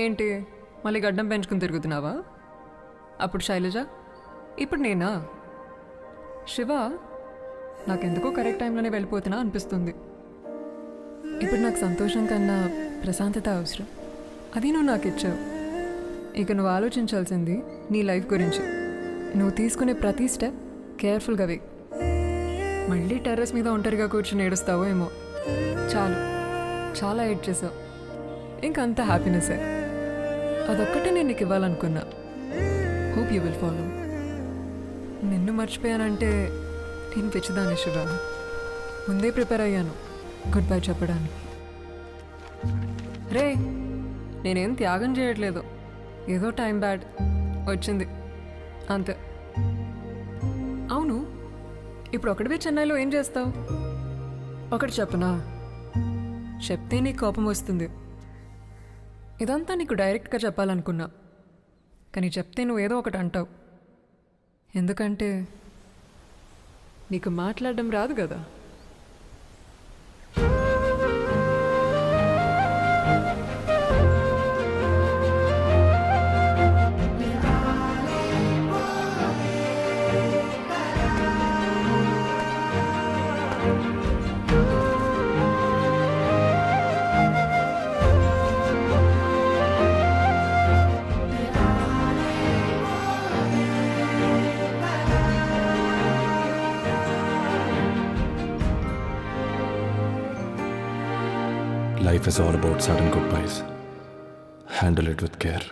ఏంటి మళ్ళీ గడ్డం పెంచుకుని తిరుగుతున్నావా? అప్పుడు శైలజ, ఇప్పుడు నేనా? శివ, నాకెందుకో కరెక్ట్ టైంలోనే వెళ్ళిపోతున్నా అనిపిస్తుంది. ఇప్పుడు నాకు సంతోషం కన్నా ప్రశాంతత అవసరం. అది నువ్వు నాకు ఇచ్చావు. ఇక నువ్వు ఆలోచించాల్సింది నీ లైఫ్ గురించి. నువ్వు తీసుకునే ప్రతి స్టెప్ కేర్ఫుల్గా వే. మళ్ళీ టెర్రస్ మీద ఒంటరిగా కూర్చొని ఏడుస్తావో ఏమో. చాలు, చాలా ఏడ్ చేసావు. ఇంకంత హ్యాపీనెస్సే. అదొక్కటే నేను నీకు ఇవ్వాలనుకున్నా. Hope you will follow. నిన్ను మర్చిపోయానంటే నేను పిచ్చిదాన్ని శివ. ముందే ప్రిపేర్ అయ్యాను గుడ్ బై చెప్పడానికి. రే, నేనేం త్యాగం చేయట్లేదు. ఏదో టైం బ్యాడ్ వచ్చింది అంతే. అవును, ఇప్పుడు ఒకటివే చెన్నైలో ఏం చేస్తావు? ఒకటి చెప్పనా? చెప్తే నీకు కోపం వస్తుంది. ఇదంతా నీకు డైరెక్ట్గా చెప్పాలనుకున్నా, కానీ చెప్తే నువ్వు ఏదో ఒకటి అంటావు. ఎందుకంటే నీకు మాట్లాడడం రాదు కదా. Life is all about sudden goodbyes. Handle it with care.